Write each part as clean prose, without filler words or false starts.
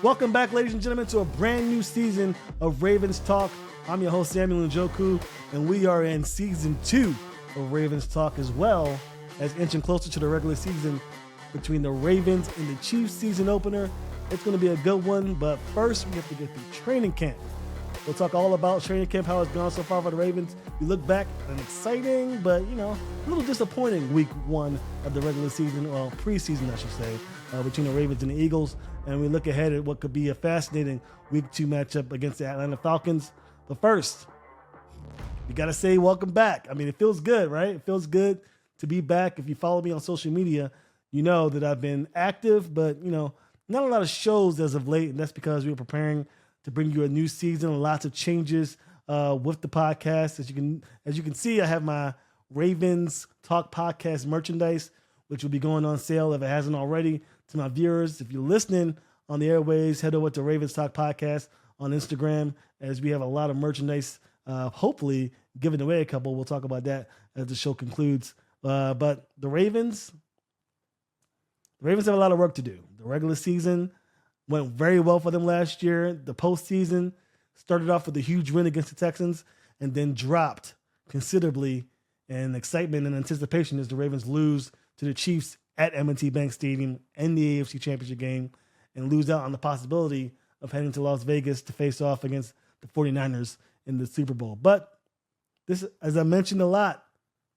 Welcome back, ladies and gentlemen, to a brand new season of Ravens Talk. I'm your host, Samuel Njoku, and we are in season 2 of Ravens Talk, as well as inching closer to the regular season between the Ravens and the Chiefs season opener. It's going to be a good one, but first we have to get through training camp. We'll talk all about training camp, how it's gone so far for the Ravens. We look back at an exciting, but, a little disappointing week 1 of the regular season, well, preseason, I should say, between the Ravens and the Eagles. And we look ahead at what could be a fascinating week 2 matchup against the Atlanta Falcons. But first, we got to say welcome back. I mean, it feels good, right? It feels good to be back. If you follow me on social media, you know that I've been active, but, not a lot of shows as of late. And that's because we were preparing to bring you a new season, lots of changes with the podcast. As you can see, I have my Ravens Talk podcast merchandise, which will be going on sale if it hasn't already to my viewers. If you're listening on the airways, head over to Ravens Talk podcast on Instagram, as we have a lot of merchandise, hopefully giving away a couple. We'll talk about that as the show concludes. But the Ravens have a lot of work to do. The regular season went very well for them last year. The postseason started off with a huge win against the Texans and then dropped considerably in excitement and anticipation as the Ravens lose to the Chiefs at M&T Bank Stadium in the AFC Championship game and lose out on the possibility of heading to Las Vegas to face off against the 49ers in the Super Bowl. But this, as I mentioned a lot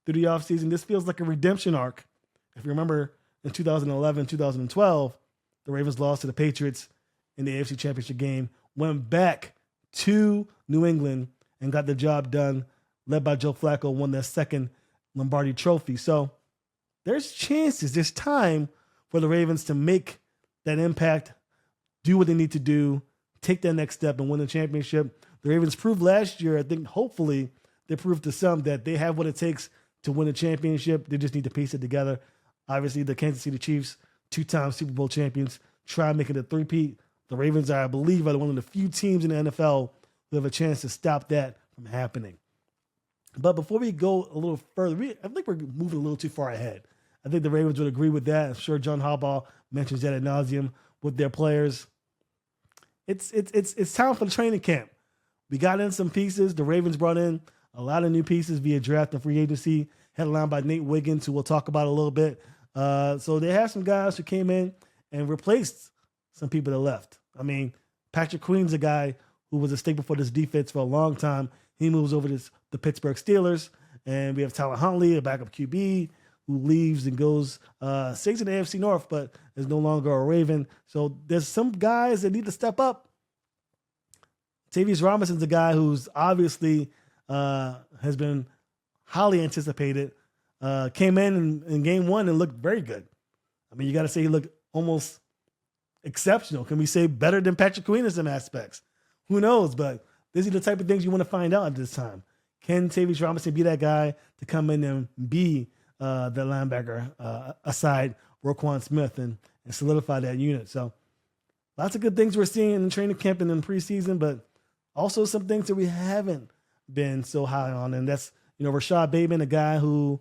through the offseason, this feels like a redemption arc. If you remember, in 2011, 2012, the Ravens lost to the Patriots in the AFC Championship game, went back to New England and got the job done, led by Joe Flacco, won their second Lombardi trophy. So there's chances, there's time for the Ravens to make that impact, do what they need to do, take that next step and win the championship. The Ravens proved last year, I think hopefully they proved to some that they have what it takes to win a championship. They just need to piece it together. Obviously, the Kansas City Chiefs, 2-time Super Bowl champions, try making it a three-peat. The Ravens, I believe, are one of the few teams in the NFL who have a chance to stop that from happening. But before we go a little further, I think we're moving a little too far ahead. I think the Ravens would agree with that. I'm sure John Harbaugh mentions that ad nauseum with their players. It's time for the training camp. We got in some pieces. The Ravens brought in a lot of new pieces via draft and free agency, headlined by Nate Wiggins, who we'll talk about a little bit. So they have some guys who came in and replaced some people that left. I mean, Patrick Queen's a guy who was a staple for this defense for a long time. He moves over to the Pittsburgh Steelers. And we have Tyler Huntley, a backup QB, who leaves and goes, stays in the AFC North, but is no longer a Raven. So there's some guys that need to step up. Tavius Robinson's a guy who's obviously has been highly anticipated. Came in game 1 and looked very good. I mean, you got to say he looked almost exceptional. Can we say better than Patrick Queen in some aspects? Who knows? But these are the type of things you want to find out at this time. Can Tavius Robinson be that guy to come in and be the linebacker aside Roquan Smith and solidify that unit? So lots of good things we're seeing in training camp and in preseason, but also some things that we haven't been so high on. And that's, Rashad Bateman, a guy who,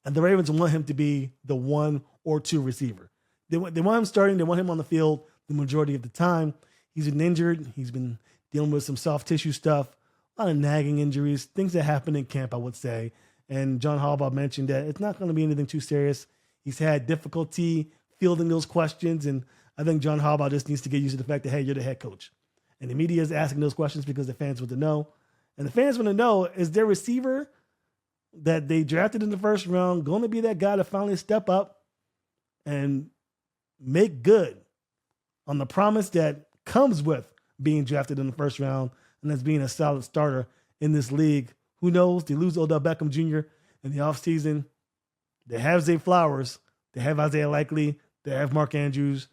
and the Ravens want him to be the 1 or 2 receiver. They want him starting. They want him on the field the majority of the time. He's been injured. He's been dealing with some soft tissue stuff, a lot of nagging injuries, things that happen in camp, I would say. And John Harbaugh mentioned that it's not going to be anything too serious. He's had difficulty fielding those questions. And I think John Harbaugh just needs to get used to the fact that, hey, you're the head coach. And the media is asking those questions because the fans want to know. And the fans want to know, is their receiver that they drafted in the first round going to be that guy to finally step up and make good on the promise that comes with being drafted in the first round and as being a solid starter in this league? Who knows? They lose Odell Beckham Jr. in the offseason. They have Zay Flowers. They have Isaiah Likely. They have Mark Andrews.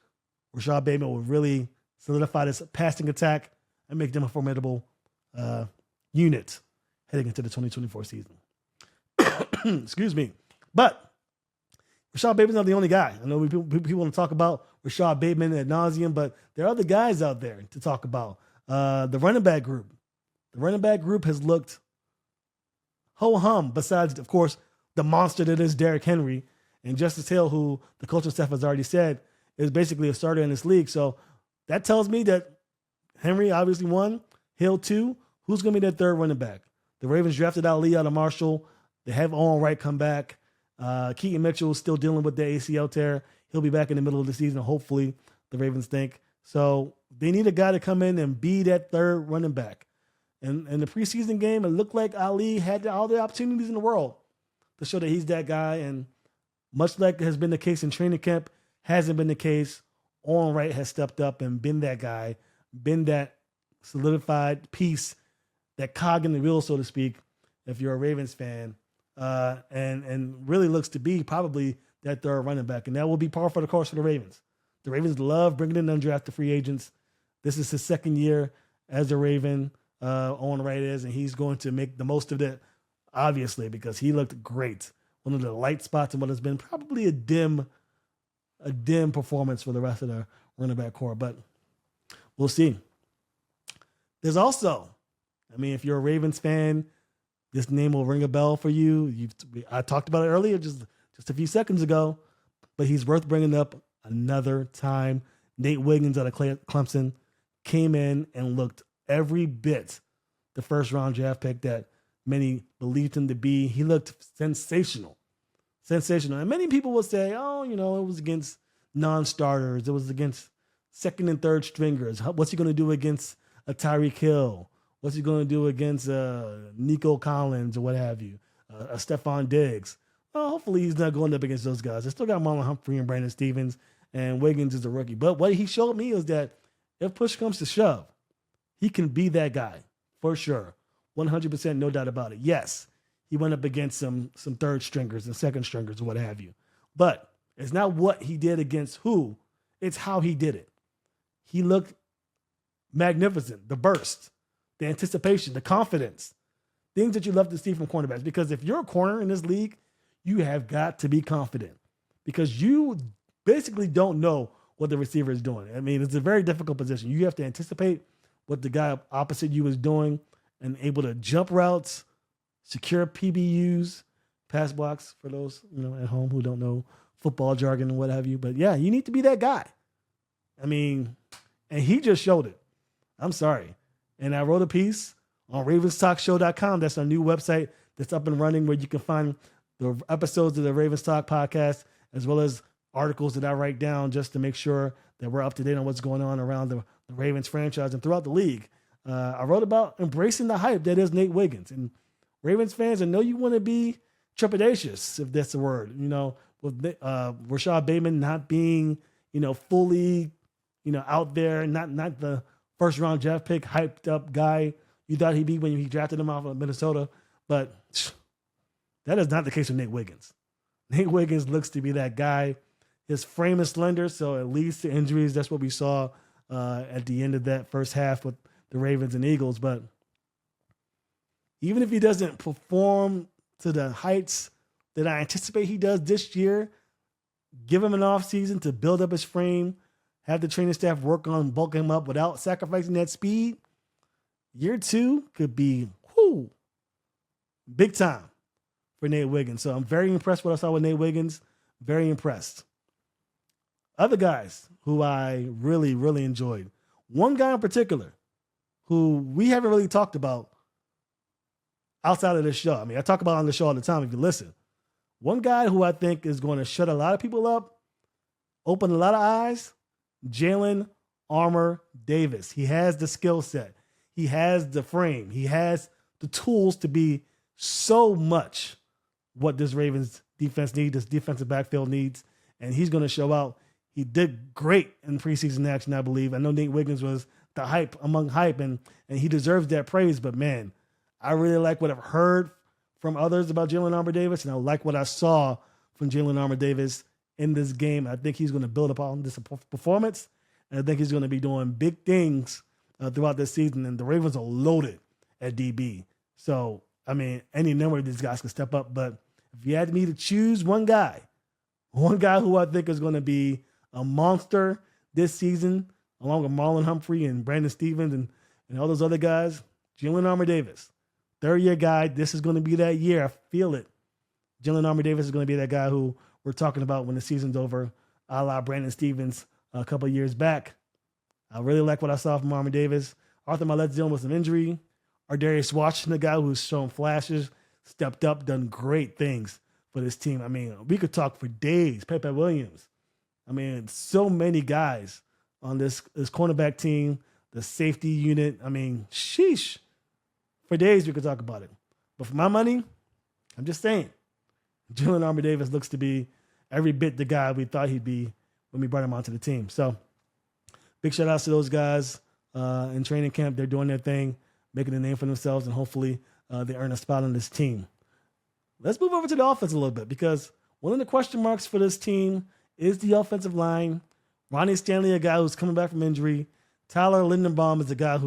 Rashad Bateman will really solidify this passing attack and make them a formidable unit heading into the 2024 season. Excuse me. But Rashad Bateman's not the only guy. I know people want to talk about Rashad Bateman ad nauseum, but there are other guys out there to talk about. The running back group. The running back group has looked ho-hum, besides, of course, the monster that is Derrick Henry and Justice Hill, who the coaching staff has already said is basically a starter in this league. So That tells me that Henry obviously won. Hill 2. Who's going to be that third running back? The Ravens drafted Ali out of Marshall. They have Owen Wright come back. Keaton Mitchell is still dealing with the ACL tear. He'll be back in the middle of the season, hopefully, the Ravens think. So they need a guy to come in and be that third running back. And in the preseason game, it looked like Ali had all the opportunities in the world to show that he's that guy. And much like has been the case in training camp, hasn't been the case. Owen Wright has stepped up and been that guy, been that solidified piece, that cog in the wheel, so to speak, if you're a Ravens fan, and really looks to be probably that third running back. And that will be par for the course for the Ravens. The Ravens love bringing in undrafted free agents. This is his second year as a Raven, Owen Wright is, and he's going to make the most of it, obviously, because he looked great. One of the light spots in what has been probably a dim performance for the rest of the running back core, but we'll see. There's also, if you're a Ravens fan, this name will ring a bell for you. I talked about it earlier, just a few seconds ago, but he's worth bringing up another time. Nate Wiggins out of Clemson came in and looked every bit the first round draft pick that many believed him to be. He looked sensational. And many people will say, it was against non-starters. It was against second and third stringers. What's he going to do against a Tyreek Hill? What's he going to do against Nico Collins or what have you? A Stephon Diggs? Well, hopefully he's not going up against those guys. They still got Marlon Humphrey and Brandon Stevens, and Wiggins is a rookie. But what he showed me is that if push comes to shove, he can be that guy for sure. 100%, no doubt about it. Yes, he went up against some third stringers and second stringers or what have you. But it's not what he did against who, it's how he did it. He looked magnificent. The burst, the anticipation, the confidence, things that you love to see from cornerbacks. Because if you're a corner in this league, you have got to be confident because you basically don't know what the receiver is doing. It's a very difficult position. You have to anticipate what the guy opposite you is doing and able to jump routes, secure PBUs, pass blocks for those, at home who don't know football jargon and what have you. But yeah, you need to be that guy. And he just showed it. I'm sorry. And I wrote a piece on ravenstalkshow.com. That's our new website that's up and running where you can find the episodes of the Ravens Talk podcast, as well as articles that I write down just to make sure that we're up to date on what's going on around the Ravens franchise and throughout the league. I wrote about embracing the hype that is Nate Wiggins. And Ravens fans, I know you want to be trepidatious, if that's the word, with Rashad Bateman not being, fully, out there, not the first round draft pick, hyped up guy you thought he'd be when he drafted him off of Minnesota. But that is not the case with Nate Wiggins. Nate Wiggins looks to be that guy. His frame is slender, so it leads to injuries. That's what we saw at the end of that first half with the Ravens and Eagles. But even if he doesn't perform to the heights that I anticipate he does this year, give him an offseason to build up his frame, have the training staff work on bulking him up without sacrificing that speed. Year 2 could be big time for Nate Wiggins. So I'm very impressed with what I saw with Nate Wiggins. Very impressed. Other guys who I really, really enjoyed. One guy in particular who we haven't really talked about outside of this show. I talk about it on the show all the time if you listen. One guy who I think is going to shut a lot of people up, open a lot of eyes, Jalen Armour Davis. He has the skill set. He has the frame. He has the tools to be so much what this Ravens defense needs, this defensive backfield needs, and he's going to show out. He did great in preseason action, I believe. I know Nate Wiggins was the hype among hype, and he deserves that praise, but man, I really like what I've heard from others about Jalen Armour Davis, and I like what I saw from Jalen Armour Davis in this game. I think he's going to build upon this performance, and I think he's going to be doing big things throughout this season, and the Ravens are loaded at DB. So, any number of these guys can step up, but if you had me to choose one guy who I think is going to be a monster this season, along with Marlon Humphrey and Brandon Stevens and all those other guys, Jalen Armour Davis. Third-year guy, this is going to be that year. I feel it. Jalen Armour Davis is going to be that guy who we're talking about when the season's over, a la Brandon Stevens a couple of years back. I really like what I saw from Army Davis. Arthur Maulet's dealing with some injury. Darius Washington, the guy who's shown flashes, stepped up, done great things for this team. I mean, we could talk for days. Pepe Williams. I mean, so many guys on this cornerback team, the safety unit. I mean, sheesh. For days we could talk about it. But for my money, I'm just saying, Julian Armour Davis looks to be every bit the guy we thought he'd be when we brought him onto the team. So big shout outs to those guys in training camp. They're doing their thing, making a name for themselves, and hopefully they earn a spot on this team. Let's move over to the offense a little bit, because one of the question marks for this team is the offensive line. Ronnie Stanley, a guy who's coming back from injury. Tyler Lindenbaum is a guy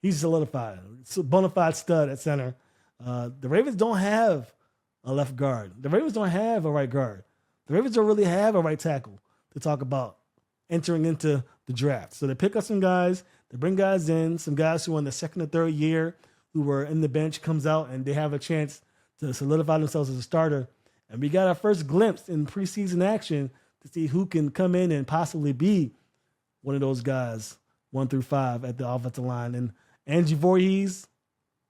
he's solidified. It's a bona fide stud at center. The Ravens don't have a left guard. The Ravens don't have a right guard. The Ravens don't really have a right tackle to talk about entering into the draft. So they pick up some guys, they bring guys in, some guys who are in the second or third year who were in the bench, comes out and they have a chance to solidify themselves as a starter. And we got our first glimpse in preseason action to see who can come in and possibly be one of those guys, 1 through 5 at the offensive line. And Angie Voorhees,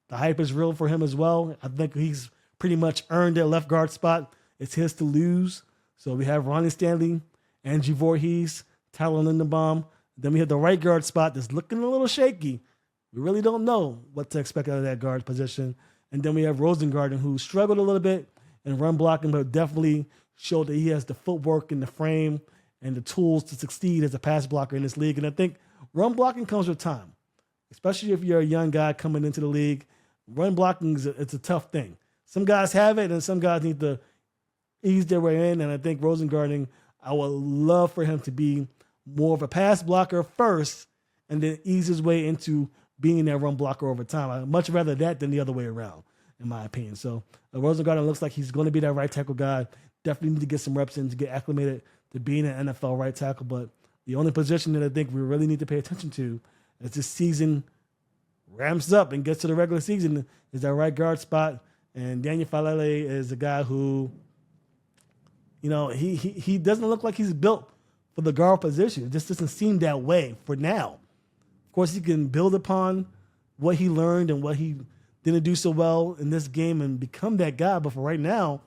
the hype is real for him as well. I think he's pretty much earned that left guard spot. It's his to lose. So we have Ronnie Stanley, Angie Voorhees, Tyler Lindenbaum. Then we have the right guard spot that's looking a little shaky. We really don't know what to expect out of that guard position. And then we have Rosengarten, who struggled a little bit in run blocking, but definitely showed that he has the footwork and the frame and the tools to succeed as a pass blocker in this league. And I think run blocking comes with time, especially if you're a young guy coming into the league. Run blocking it's a tough thing. Some guys have it, and some guys need to ease their way in. And I think Rosengarten, I would love for him to be more of a pass blocker first and then ease his way into being that run blocker over time. I'd much rather that than the other way around, in my opinion. So Rosengarten looks like he's going to be that right tackle guy. Definitely need to get some reps in to get acclimated to being an NFL right tackle. But the only position that I think we really need to pay attention to as this season ramps up and gets to the regular season is that right guard spot. And Daniel Falele is a guy who, he doesn't look like he's built for the guard position. It just doesn't seem that way for now. Of course, he can build upon what he learned and what he didn't do so well in this game and become that guy. But for right now,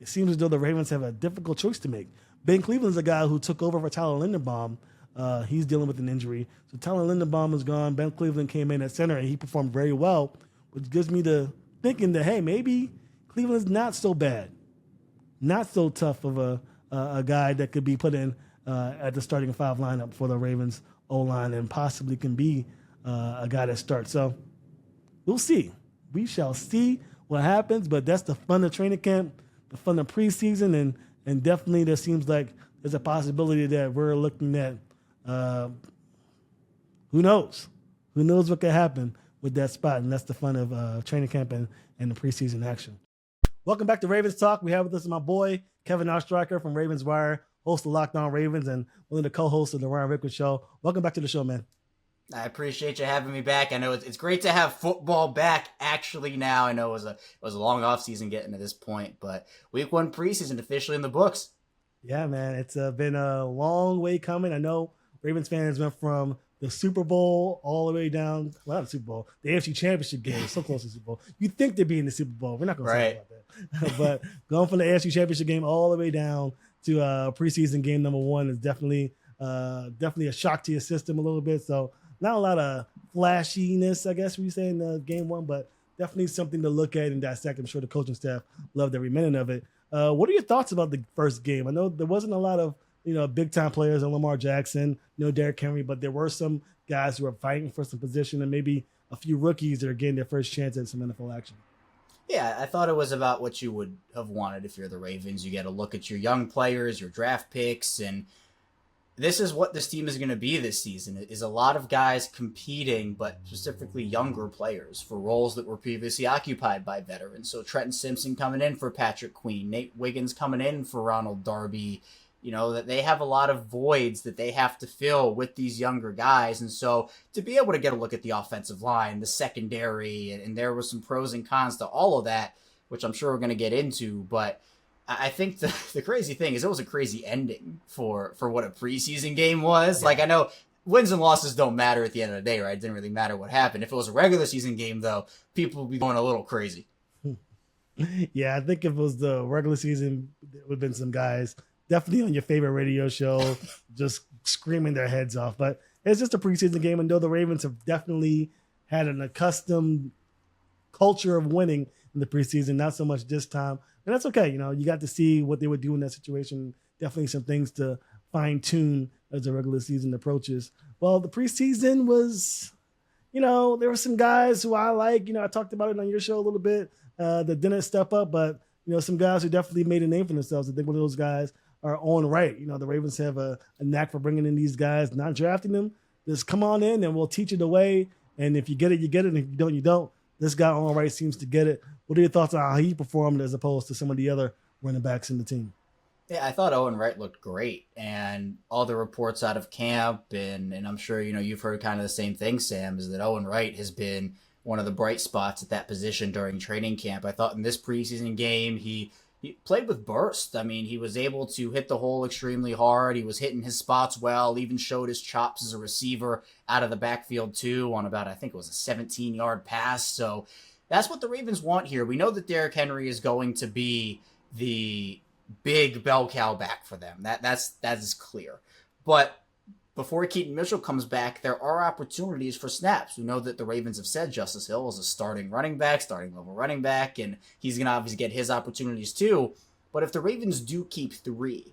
it seems as though the Ravens have a difficult choice to make. Ben Cleveland's a guy who took over for Tyler Lindenbaum. He's dealing with an injury. So Tyler Lindenbaum is gone. Ben Cleveland came in at center, and he performed very well, which gives me the thinking that, hey, maybe Cleveland's not so bad, not so tough of a guy that could be put in at the starting 5 lineup for the Ravens O-line and possibly can be a guy that starts. So we'll see. We shall see what happens, but that's the fun of training camp, the fun of preseason, and definitely there seems like there's a possibility that we're looking at who knows? Who knows what could happen with that spot, and that's the fun of training camp and the preseason action. Welcome back to Ravens Talk. We have with us my boy, Kevin Oestricher from Ravens Wire, host of Locked On Ravens, and one of the co-hosts of the Ryan Rickard Show. Welcome back to the show, man. I appreciate you having me back. I know it's great to have football back actually now. I know it was a long off season getting to this point, but week 1 preseason officially in the books. Yeah, man, it's been a long way coming. I know Ravens fans went from the Super Bowl all the way down, well, not the Super Bowl, the AFC Championship game, so close to the Super Bowl. You'd think they'd be in the Super Bowl. We're not going to say about that. But going from the AFC Championship game all the way down to preseason game number 1 is definitely a shock to your system a little bit. So not a lot of flashiness, I guess we say, in game 1, but definitely something to look at and dissect. I'm sure the coaching staff loved every minute of it. What are your thoughts about the first game? I know there wasn't a lot of big-time players in Lamar Jackson, Derrick Henry, but there were some guys who are fighting for some position and maybe a few rookies that are getting their first chance at some NFL action. Yeah, I thought it was about what you would have wanted if you're the Ravens. You get a look at your young players, your draft picks, and this is what this team is going to be this season. It is a lot of guys competing, but specifically younger players for roles that were previously occupied by veterans. So Trenton Simpson coming in for Patrick Queen, Nate Wiggins coming in for Ronald Darby. That they have a lot of voids that they have to fill with these younger guys. And so to be able to get a look at the offensive line, the secondary, and there was some pros and cons to all of that, which I'm sure we're going to get into. But I think the crazy thing is it was a crazy ending for what a preseason game was. Yeah. Like, I know wins and losses don't matter at the end of the day, right? It didn't really matter what happened. If it was a regular season game, though, people would be going a little crazy. Yeah, I think if it was the regular season, there would have been some guys definitely on your favorite radio show just screaming their heads off. But it's just a preseason game, and though the Ravens have definitely had an accustomed culture of winning in the preseason, not so much this time. And that's okay. You got to see what they would do in that situation. Definitely some things to fine tune as the regular season approaches. Well, the preseason was, there were some guys who I like. I talked about it on your show a little bit that didn't step up, but, some guys who definitely made a name for themselves. I think one of those guys are Owen Wright. The Ravens have a knack for bringing in these guys, not drafting them. Just come on in and we'll teach you the way. And if you get it, you get it. And if you don't, you don't. This guy, Owen Wright, seems to get it. What are your thoughts on how he performed as opposed to some of the other running backs in the team? Yeah, I thought Owen Wright looked great, and all the reports out of camp, and I'm sure you've heard kind of the same thing, Sam, is that Owen Wright has been one of the bright spots at that position during training camp. I thought in this preseason game he played with burst. I mean, he was able to hit the hole extremely hard. He was hitting his spots well, even showed his chops as a receiver out of the backfield too on about, I think it was a 17-yard pass. So that's what the Ravens want here. We know that Derrick Henry is going to be the big bell cow back for them. That is clear. But before Keaton Mitchell comes back, there are opportunities for snaps. We know that the Ravens have said Justice Hill is a starting level running back, and he's going to obviously get his opportunities too. But if the Ravens do keep 3,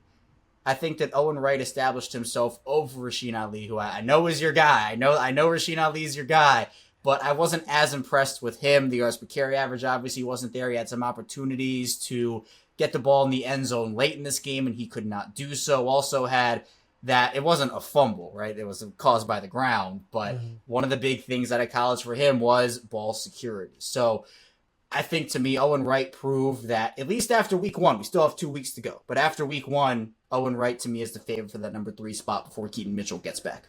I think that Owen Wright established himself over Rasheen Ali, who I know is your guy. I know Rasheen Ali is your guy, but I wasn't as impressed with him. The yards per carry average obviously wasn't there. He had some opportunities to get the ball in the end zone late in this game, and he could not do so. Also had that it wasn't a fumble, right? It was caused by the ground, but one of the big things out of college for him was ball security. So I think, to me, Owen Wright proved that, at least after week 1, we still have 2 weeks to go, but after week 1, Owen Wright, to me, is the favorite for that number 3 spot before Keaton Mitchell gets back.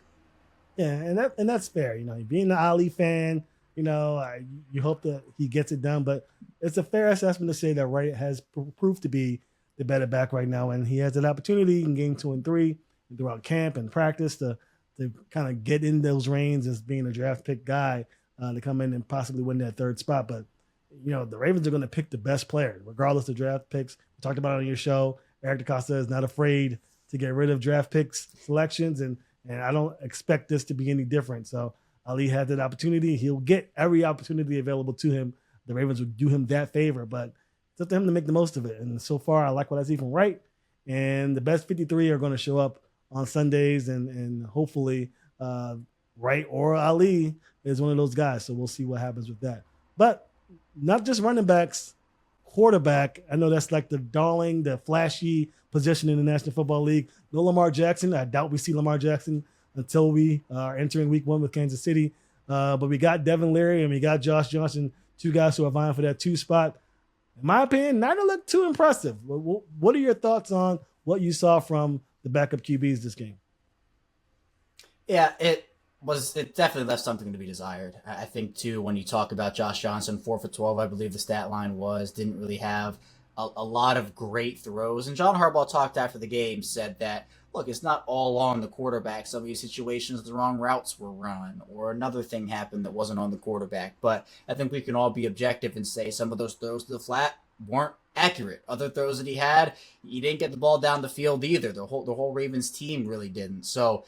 Yeah, and that's fair. Being an Ali fan, you hope that he gets it done, but it's a fair assessment to say that Wright has proved to be the better back right now, and he has an opportunity in game 2 and 3 throughout camp and practice to kind of get in those reins as being a draft pick guy to come in and possibly win that 3rd spot. But, the Ravens are going to pick the best player, regardless of draft picks. We talked about it on your show. Eric DeCosta is not afraid to get rid of draft picks selections, and I don't expect this to be any different. So Ali had that opportunity. He'll get every opportunity available to him. The Ravens would do him that favor, but it's up to him to make the most of it. And so far, I like what I see from Wright. And the best 53 are going to show up on Sundays, and hopefully Wright or Ali is one of those guys. So we'll see what happens with that. But not just running backs, quarterback. I know that's like the darling, the flashy position in the National Football League. No Lamar Jackson. I doubt we see Lamar Jackson until we are entering week 1 with Kansas City. But we got Devin Leary and we got Josh Johnson, 2 guys who are vying for that 2 spot. In my opinion, not to look too impressive. What are your thoughts on what you saw from the backup QBs this game? Yeah, it definitely left something to be desired. I think, too, when you talk about Josh Johnson, 4 for 12, I believe the stat line was, didn't really have a lot of great throws. And John Harbaugh talked after the game, said that, look, it's not all on the quarterback. Some of these situations, the wrong routes were run, or another thing happened that wasn't on the quarterback. But I think we can all be objective and say some of those throws to the flat weren't accurate. Other throws that he had, he didn't get the ball down the field either. The whole Ravens team really didn't. So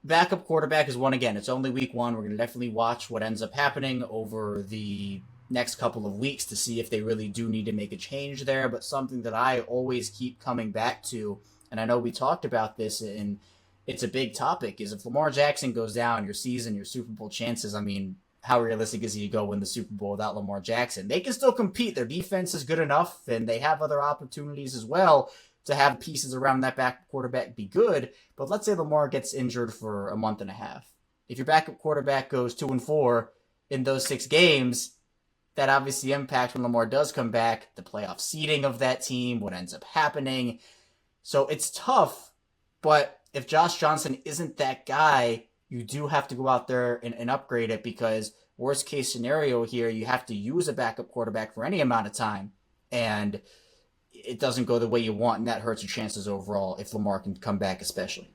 backup quarterback is one. Again, it's only week 1. We're going to definitely watch what ends up happening over the next couple of weeks to see if they really do need to make a change there. But something that I always keep coming back to, and I know we talked about this, and it's a big topic, is if Lamar Jackson goes down, your season, your Super Bowl chances, I mean, how realistic is he to go win the Super Bowl without Lamar Jackson? They can still compete. Their defense is good enough, and they have other opportunities as well to have pieces around that backup quarterback be good. But let's say Lamar gets injured for a month and a half. If your backup quarterback goes 2 and 4 in those 6 games, that obviously impacts when Lamar does come back, the playoff seeding of that team, what ends up happening. So it's tough, but if Josh Johnson isn't that guy, you do have to go out there and upgrade it, because worst case scenario here, you have to use a backup quarterback for any amount of time, and it doesn't go the way you want, and that hurts your chances overall if Lamar can come back especially.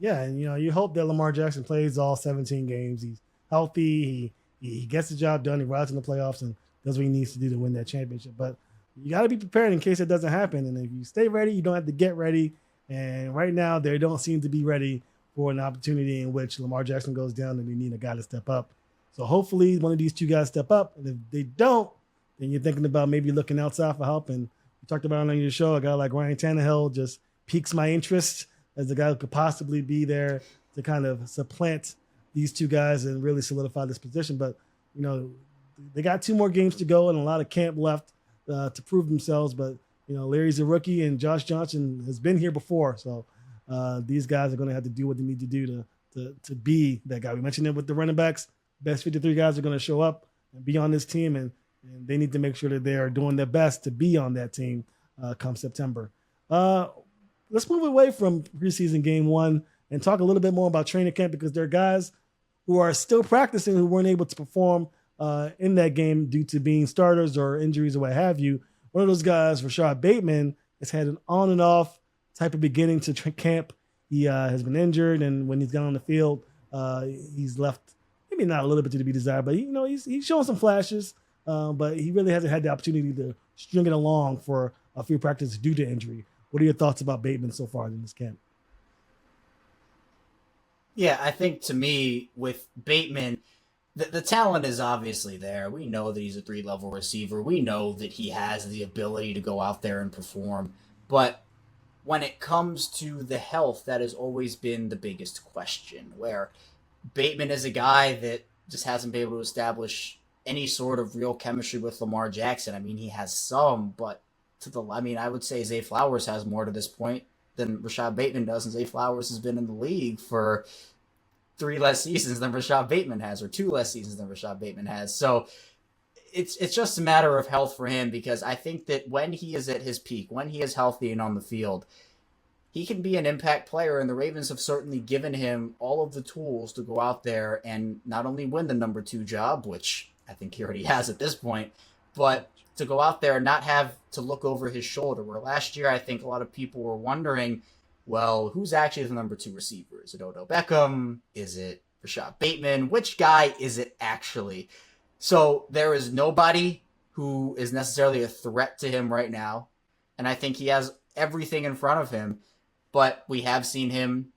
Yeah, and you hope that Lamar Jackson plays all 17 games. He's healthy. He gets the job done. He rides in the playoffs and does what he needs to do to win that championship. But you got to be prepared in case it doesn't happen. And if you stay ready, you don't have to get ready. And right now, they don't seem to be ready for an opportunity in which Lamar Jackson goes down and they need a guy to step up. So hopefully, one of these two guys step up. And if they don't, then you're thinking about maybe looking outside for help. And you talked about on your show, a guy like Ryan Tannehill just piques my interest as the guy who could possibly be there to kind of supplant these two guys and really solidify this position. But, they got 2 more games to go and a lot of camp left to prove themselves. But, Larry's a rookie and Josh Johnson has been here before. So these guys are going to have to do what they need to do to be that guy. We mentioned it with the running backs. Best 53 guys are going to show up and be on this team, and they need to make sure that they are doing their best to be on that team come September. Let's move away from preseason game 1 and talk a little bit more about training camp, because there are guys who are still practicing who weren't able to perform in that game due to being starters or injuries or what have you. One of those guys, Rashad Bateman, has had an on and off type of beginning to camp. He has been injured, and when he's got on the field, he's left maybe not a little bit to be desired, but he's showing some flashes, but he really hasn't had the opportunity to string it along for a few practices due to injury. What are your thoughts about Bateman so far in this camp? Yeah, I think to me, with Bateman, the talent is obviously there. We know that he's a 3-level receiver. We know that he has the ability to go out there and perform. But when it comes to the health, that has always been the biggest question, where Bateman is a guy that just hasn't been able to establish any sort of real chemistry with Lamar Jackson. I mean, he has some, but I would say Zay Flowers has more to this point than Rashad Bateman does, and Zay Flowers has been in the league for 3 less seasons than Rashad Bateman has, or 2 less seasons than Rashad Bateman has. So it's just a matter of health for him, because I think that when he is at his peak, when he is healthy and on the field, he can be an impact player, and the Ravens have certainly given him all of the tools to go out there and not only win the number 2 job, which I think he already has at this point, but to go out there and not have to look over his shoulder. Where last year, I think a lot of people were wondering, well, who's actually the number 2 receiver? Is it Odell Beckham? Is it Rashad Bateman? Which guy is it actually? So there is nobody who is necessarily a threat to him right now, and I think he has everything in front of him. But we have seen him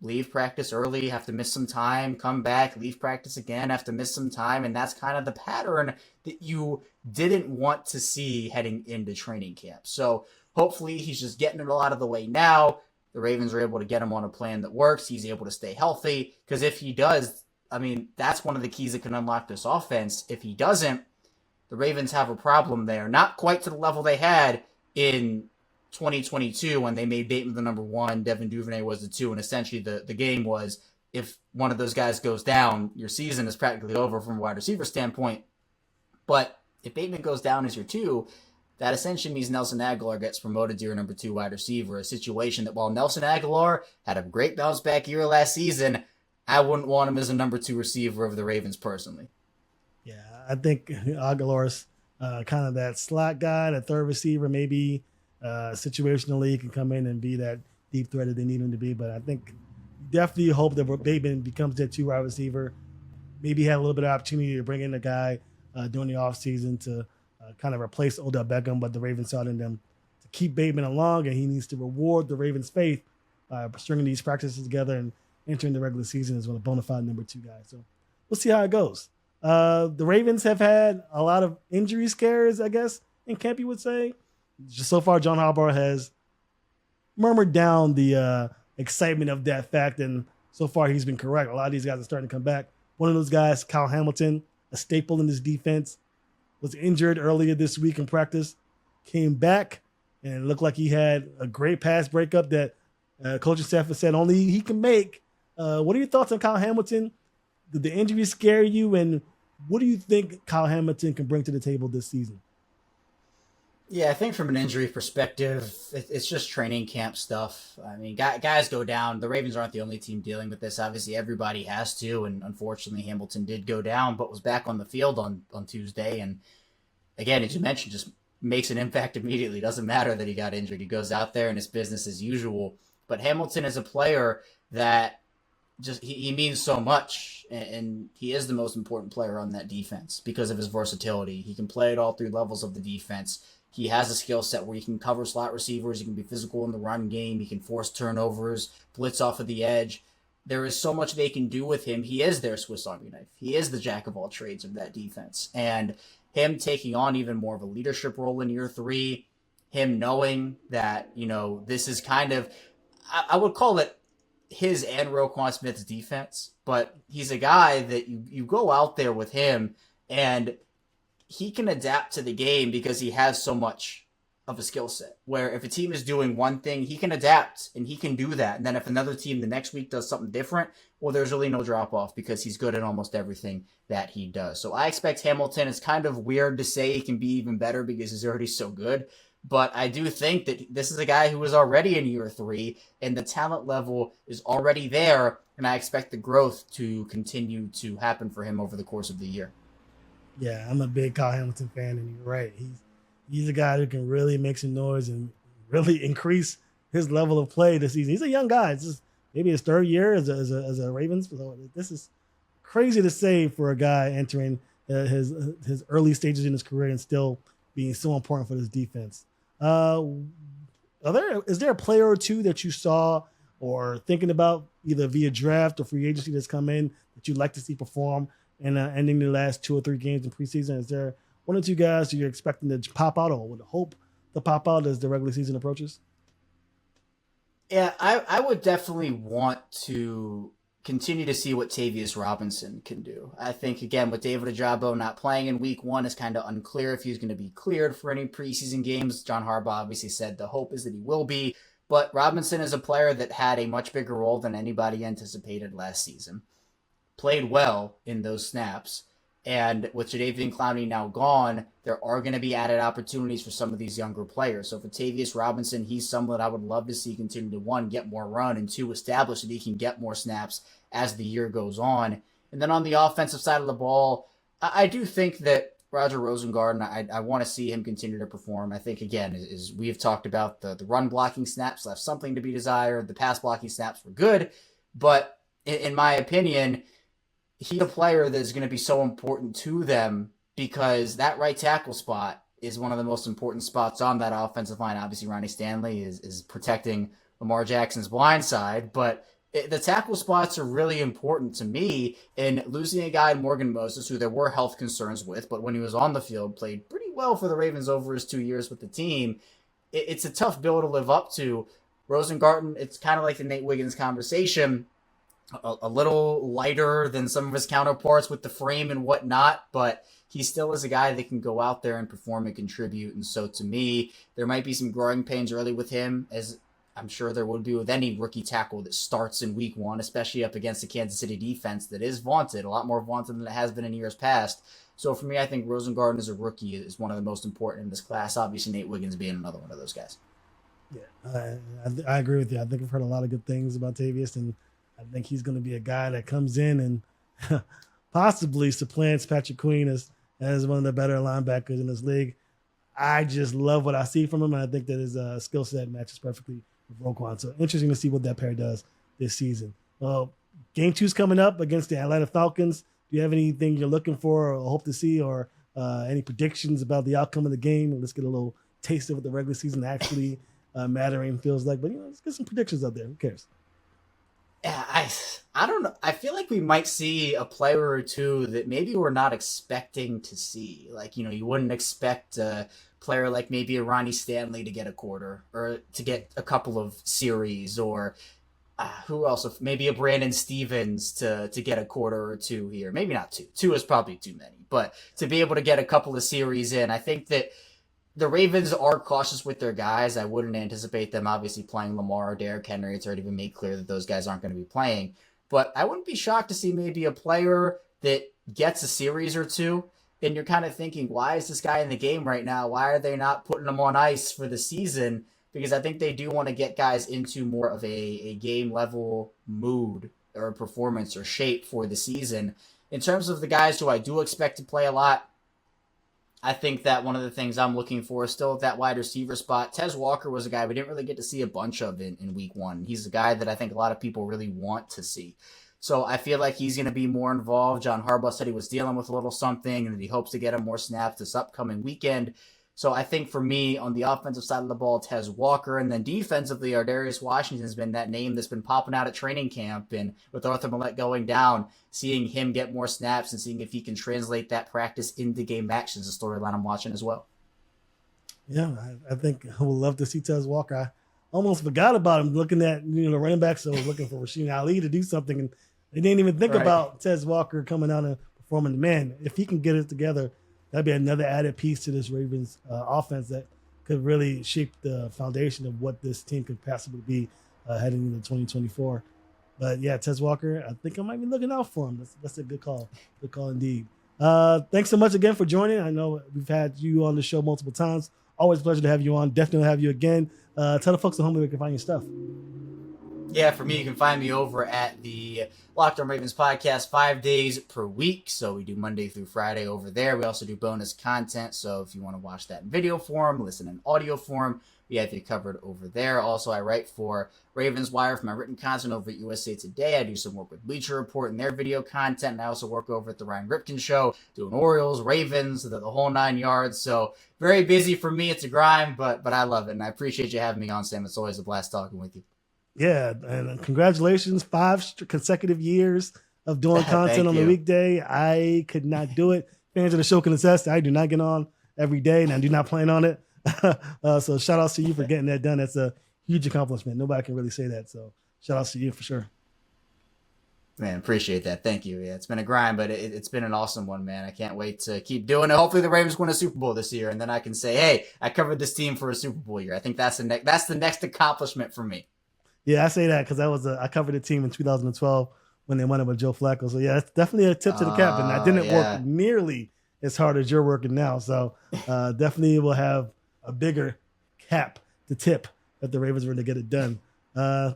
leave practice early, have to miss some time, come back, leave practice again, have to miss some time, and that's kind of the pattern that you didn't want to see heading into training camp. So hopefully he's just getting it all out of the way now. The Ravens are able to get him on a plan that works. He's able to stay healthy, because if he does, I mean, that's one of the keys that can unlock this offense. If he doesn't, the Ravens have a problem there. Not quite to the level they had in 2022 when they made Bateman the number 1, Devin Duvernay was the 2, and essentially the game was, if one of those guys goes down, your season is practically over from a wide receiver standpoint. But if Bateman goes down as your 2, that essentially means Nelson Aguilar gets promoted to your number 2 wide receiver, a situation that while Nelson Aguilar had a great bounce back year last season, I wouldn't want him as a number 2 receiver of the Ravens personally. Yeah, I think Aguilar's kind of that slot guy, that third receiver, maybe situationally he can come in and be that deep threat that they need him to be. But I think definitely hope that Bateman becomes that 2 wide receiver. Maybe have a little bit of opportunity to bring in a guy during the offseason to kind of replace Odell Beckham, but the Ravens sought in them to keep Bateman along, and he needs to reward the Ravens' faith by stringing these practices together and entering the regular season as well, a bona fide number 2 guy. So we'll see how it goes. The Ravens have had a lot of injury scares, I guess, in camp, you would say. Just so far, John Harbaugh has murmured down the excitement of that fact, and so far he's been correct. A lot of these guys are starting to come back. One of those guys, Kyle Hamilton, a staple in this defense, was injured earlier this week in practice, came back, and it looked like he had a great pass breakup that coaching staff has said only he can make. What are your thoughts on Kyle Hamilton? Did the injury scare you, and what do you think Kyle Hamilton can bring to the table this season? Yeah, I think from an injury perspective, it's just training camp stuff. I mean, guys go down. The Ravens aren't the only team dealing with this. Obviously, everybody has to, and unfortunately, Hamilton did go down, but was back on the field on Tuesday. And again, as you mentioned, just makes an impact immediately. Doesn't matter that he got injured. He goes out there and it's business as usual. But Hamilton is a player that just he means so much, and he is the most important player on that defense because of his versatility. He can play at all three levels of the defense. He has a skill set where he can cover slot receivers, he can be physical in the run game, he can force turnovers, blitz off of the edge. There is so much they can do with him. He is their Swiss Army knife. He is the jack of all trades of that defense. And him taking on even more of a leadership role in year 3, him knowing that, this is kind of, I would call it his and Roquan Smith's defense, but he's a guy that you go out there with him and he can adapt to the game because he has so much of a skill set where if a team is doing one thing, he can adapt and he can do that. And then if another team the next week does something different, well, there's really no drop off because he's good at almost everything that he does. So I expect Hamilton. It's kind of weird to say he can be even better because he's already so good. But I do think that this is a guy who is already in year 3 and the talent level is already there. And I expect the growth to continue to happen for him over the course of the year. Yeah, I'm a big Kyle Hamilton fan, and you're right. He's a guy who can really make some noise and really increase his level of play this season. He's a young guy. It's just maybe his 3rd year as a Ravens. So this is crazy to say for a guy entering his early stages in his career and still being so important for this defense. Is there a player or two that you saw or thinking about either via draft or free agency that's come in that you'd like to see perform and ending the last 2 or 3 games in preseason? Is there one or two guys that you're expecting to pop out or would hope to pop out as the regular season approaches? Yeah, I would definitely want to continue to see what Tavius Robinson can do. I think, again, with David Ojabo not playing in week 1, it's kind of unclear if he's going to be cleared for any preseason games. John Harbaugh obviously said the hope is that he will be, but Robinson is a player that had a much bigger role than anybody anticipated last season. Played well in those snaps. And with Jadeveon Clowney now gone, there are going to be added opportunities for some of these younger players. So for Tavius Robinson, he's someone I would love to see continue to, 1, get more run, and 2, establish that he can get more snaps as the year goes on. And then on the offensive side of the ball, I do think that Roger Rosengarten, I want to see him continue to perform. I think, again, as we have talked about, the run blocking snaps left something to be desired. The pass blocking snaps were good. But in my opinion, he's a player that is going to be so important to them because that right tackle spot is one of the most important spots on that offensive line. Obviously, Ronnie Stanley is protecting Lamar Jackson's blind side, but the tackle spots are really important to me. And losing a guy, Morgan Moses, who there were health concerns with, but when he was on the field, played pretty well for the Ravens over his 2 years with the team. It's a tough bill to live up to. Rosengarten, it's kind of like the Nate Wiggins conversation. A little lighter than some of his counterparts with the frame and whatnot, but he still is a guy that can go out there and perform and contribute. And so to me, there might be some growing pains early with him, as I'm sure there would be with any rookie tackle that starts in week 1, especially up against the Kansas City defense that is vaunted, a lot more vaunted than it has been in years past. So for me, I think Rosengarten as a rookie is one of the most important in this class. Obviously, Nate Wiggins being another one of those guys. Yeah, I agree with you. I think I've heard a lot of good things about Tavius, and I think he's going to be a guy that comes in and possibly supplants Patrick Queen as one of the better linebackers in this league. I just love what I see from him, and I think that his skill set matches perfectly with Roquan. So interesting to see what that pair does this season. Well, game 2's coming up against the Atlanta Falcons. Do you have anything you're looking for or hope to see, or any predictions about the outcome of the game? Let's get a little taste of what the regular season actually mattering feels like. But let's get some predictions out there. Who cares? Yeah, I don't know. I feel like we might see a player or two that maybe we're not expecting to see. Like, you wouldn't expect a player like maybe a Ronnie Stanley to get a quarter or to get a couple of series, or who else? Maybe a Brandon Stevens to get a quarter or 2 here. Maybe not 2. 2 is probably too many. But to be able to get a couple of series in, I think that the Ravens are cautious with their guys. I wouldn't anticipate them obviously playing Lamar or Derrick Henry. It's already been made clear that those guys aren't going to be playing. But I wouldn't be shocked to see maybe a player that gets a series or 2, and you're kind of thinking, why is this guy in the game right now? Why are they not putting him on ice for the season? Because I think they do want to get guys into more of a game-level mood or performance or shape for the season. In terms of the guys who I do expect to play a lot, I think that one of the things I'm looking for is still at that wide receiver spot. Tez Walker was a guy we didn't really get to see a bunch of in week one. He's a guy that I think a lot of people really want to see. So I feel like he's going to be more involved. John Harbaugh said he was dealing with a little something and that he hopes to get him more snaps this upcoming weekend. So I think for me, on the offensive side of the ball, Tez Walker, and then defensively, Ardarius Washington has been that name that's been popping out at training camp. And with Arthur Millette going down, seeing him get more snaps and seeing if he can translate that practice into game action is a storyline I'm watching as well. Yeah, I think I would love to see Tez Walker. I almost forgot about him looking at the running backs. So I was looking for Rasheen Ali to do something, and they didn't even think about Tez Walker coming out and performing. Man, if he can get it together, that'd be another added piece to this Ravens offense that could really shape the foundation of what this team could possibly be heading into 2024. But yeah, Tez Walker, I think I might be looking out for him. That's a good call. Good call indeed. Thanks so much again for joining. I know we've had you on the show multiple times. Always a pleasure to have you on. Definitely have you again. Tell the folks at home where they can find your stuff. Yeah, for me, you can find me over at the Locked On Ravens podcast 5 days per week. So we do Monday through Friday over there. We also do bonus content. So if you want to watch that in video form, listen in audio form, we have you covered over there. Also, I write for Ravens Wire for my written content over at USA Today. I do some work with Bleacher Report and their video content. And I also work over at the Ryan Ripken Show, doing Orioles, Ravens, the whole 9 yards. So very busy for me. It's a grind, but I love it. And I appreciate you having me on, Sam. It's always a blast talking with you. Yeah, and congratulations, 5 consecutive years of doing content on the weekday. I could not do it. Fans of the show can attest. I do not get on every day, and I do not plan on it. So shout outs to you for getting that done. That's a huge accomplishment. Nobody can really say that. So shout outs to you for sure. Man, appreciate that. Thank you. Yeah, it's been a grind, but it's been an awesome one, man. I can't wait to keep doing it. Hopefully the Ravens win a Super Bowl this year, and then I can say, hey, I covered this team for a Super Bowl year. I think that's the next accomplishment for me. Yeah, I say that because I covered the team in 2012 when they went up with Joe Flacco. So yeah, it's definitely a tip to the cap, and I didn't work nearly as hard as you're working now. So definitely will have a bigger cap to tip if the Ravens were to get it done.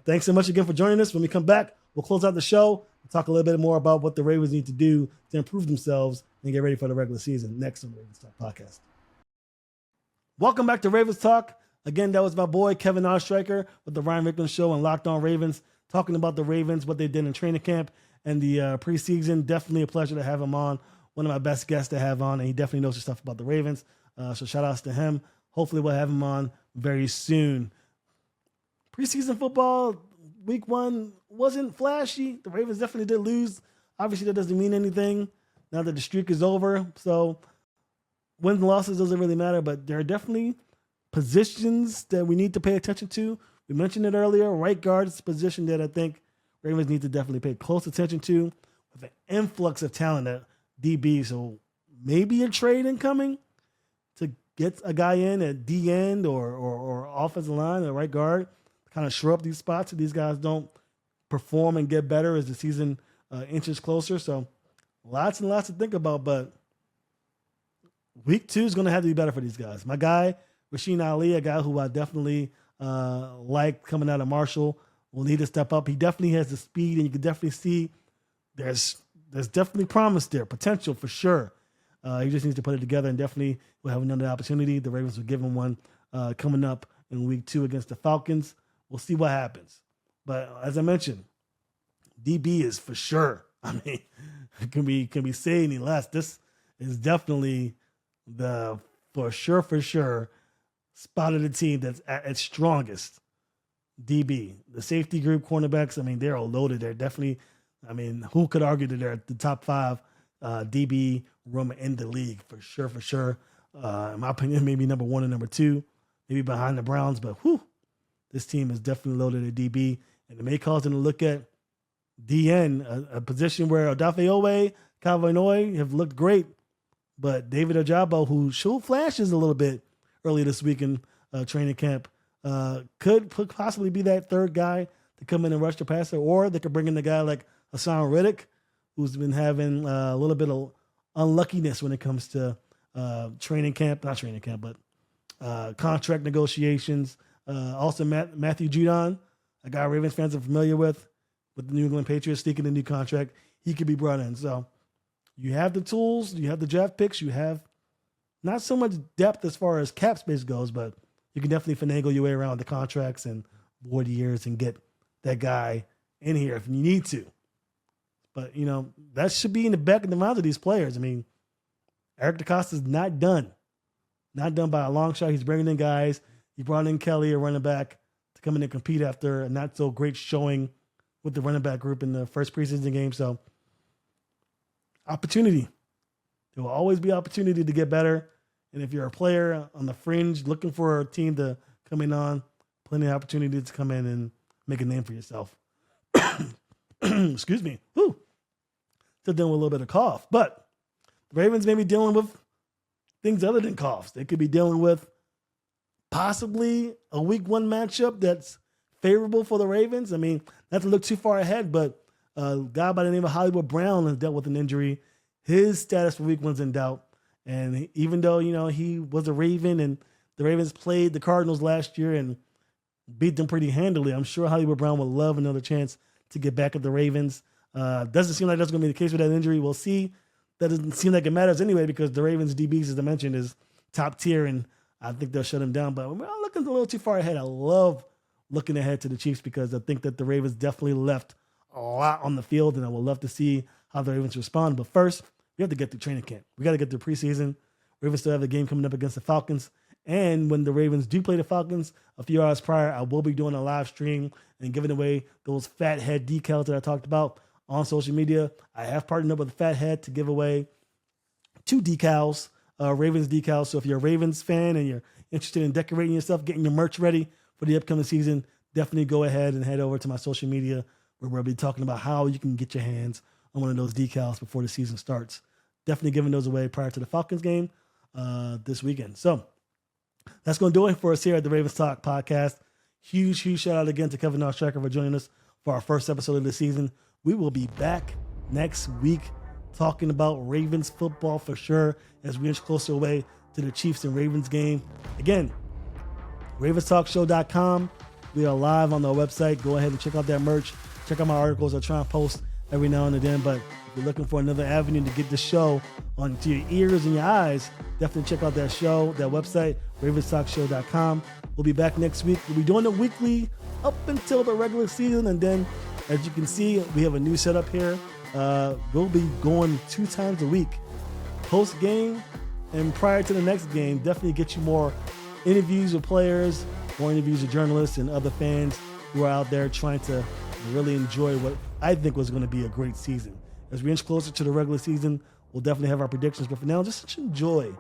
Thanks so much again for joining us. When we come back, we'll close out the show. We'll talk a little bit more about what the Ravens need to do to improve themselves and get ready for the regular season next on the Ravens Talk podcast. Welcome back to Ravens Talk. Again, that was my boy, Kevin Oestricher, with the Ryan Ripken Show and Locked On Ravens, talking about the Ravens, what they did in training camp and the preseason. Definitely a pleasure to have him on. One of my best guests to have on, and he definitely knows his stuff about the Ravens. So shout outs to him. Hopefully we'll have him on very soon. Preseason football, week 1, wasn't flashy. The Ravens definitely did lose. Obviously, that doesn't mean anything now that the streak is over. So wins and losses doesn't really matter, but there are definitely positions that we need to pay attention to. We mentioned it earlier. Right guard is a position that I think Ravens need to definitely pay close attention to with an influx of talent at DB. So maybe a trade incoming to get a guy in at D end or offensive line or right guard, kind of shore up these spots so these guys don't perform and get better as the season inches closer. So lots and lots to think about, but week 2 is going to have to be better for these guys. My guy, Rasheen Ali, a guy who I definitely like coming out of Marshall, will need to step up. He definitely has the speed, and you can definitely see there's definitely promise there, potential for sure. He just needs to put it together, and definitely will have another opportunity. The Ravens will give him one coming up in week 2 against the Falcons. We'll see what happens. But as I mentioned, DB is for sure. I mean, can we say any less? This is definitely the for sure spot of the team that's at its strongest. DB, the safety group, cornerbacks, I mean, they're all loaded. They're definitely, I mean, who could argue that they're at the top 5 DB room in the league for sure. In my opinion, maybe number 1 and number 2, maybe behind the Browns, but this team is definitely loaded at DB, and it may cause them to look at DN, a position where Odafe Owe, Calvin Oy have looked great, but David Ojabo, who showed flashes a little bit early this week in training camp, could possibly be that third guy to come in and rush the passer, or they could bring in a guy like Hassan Riddick, who's been having a little bit of unluckiness when it comes to contract negotiations. Also, Matthew Judon, a guy Ravens fans are familiar with the New England Patriots seeking a new contract. He could be brought in. So you have the tools, you have the draft picks, you have not so much depth as far as cap space goes, but you can definitely finagle your way around the contracts and board years and get that guy in here if you need to. But, that should be in the back of the minds of these players. I mean, Eric DeCosta's not done. Not done by a long shot. He's bringing in guys. He brought in Kelly, a running back, to come in and compete after a not so great showing with the running back group in the first preseason game. So, opportunity. There will always be opportunity to get better. And if you're a player on the fringe looking for a team to come in on, plenty of opportunity to come in and make a name for yourself. Excuse me. Whew. Still dealing with a little bit of cough. But the Ravens may be dealing with things other than coughs. They could be dealing with possibly a week 1 matchup that's favorable for the Ravens. I mean, not to look too far ahead, but a guy by the name of Hollywood Brown has dealt with an injury. His status for week 1's in doubt. And even though, he was a Raven and the Ravens played the Cardinals last year and beat them pretty handily, I'm sure Hollywood Brown would love another chance to get back at the Ravens. Doesn't seem like that's going to be the case with that injury. We'll see. That doesn't seem like it matters anyway because the Ravens DBs, as I mentioned, is top tier, and I think they'll shut him down. But I'm looking a little too far ahead. I love looking ahead to the Chiefs because I think that the Ravens definitely left a lot on the field, and I would love to see how the Ravens respond. But first, we have to get through training camp. We got to get through preseason. Ravens still have a game coming up against the Falcons. And when the Ravens do play the Falcons a few hours prior, I will be doing a live stream and giving away those Fat Head decals that I talked about on social media. I have partnered up with Fat Head to give away 2 decals, Ravens decals. So if you're a Ravens fan and you're interested in decorating yourself, getting your merch ready for the upcoming season, definitely go ahead and head over to my social media where we'll be talking about how you can get your hands on one of those decals before the season starts. Definitely giving those away prior to the Falcons game this weekend. So that's going to do it for us here at the Ravens Talk podcast. Huge shout out again to Kevin Oestricher for joining us for our first episode of the season. We will be back next week talking about Ravens football for sure as we inch closer away to the Chiefs and Ravens game. Again, ravenstalkshow.com. We are live on the website. Go ahead and check out that merch. Check out my articles. I try and post every now and then, but if you're looking for another avenue to get the show onto your ears and your eyes, definitely check out that show, that website, ravenstalkshow.com. We'll be back next week. We'll be doing it weekly up until the regular season, and then as you can see, we have a new setup here. We'll be going 2 times a week, post game and prior to the next game. Definitely get you more interviews with players, more interviews with journalists and other fans who are out there trying to really enjoy what I think was going to be a great season. As we inch closer to the regular season, we'll definitely have our predictions. But for now, just enjoy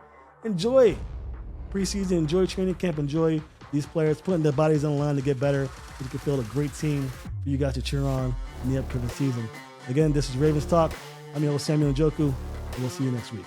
preseason, enjoy training camp, enjoy these players putting their bodies on the line to get better. So you can feel a great team for you guys to cheer on in the upcoming season. Again, this is Ravens Talk. I'm your host, Samuel Njoku, and we'll see you next week.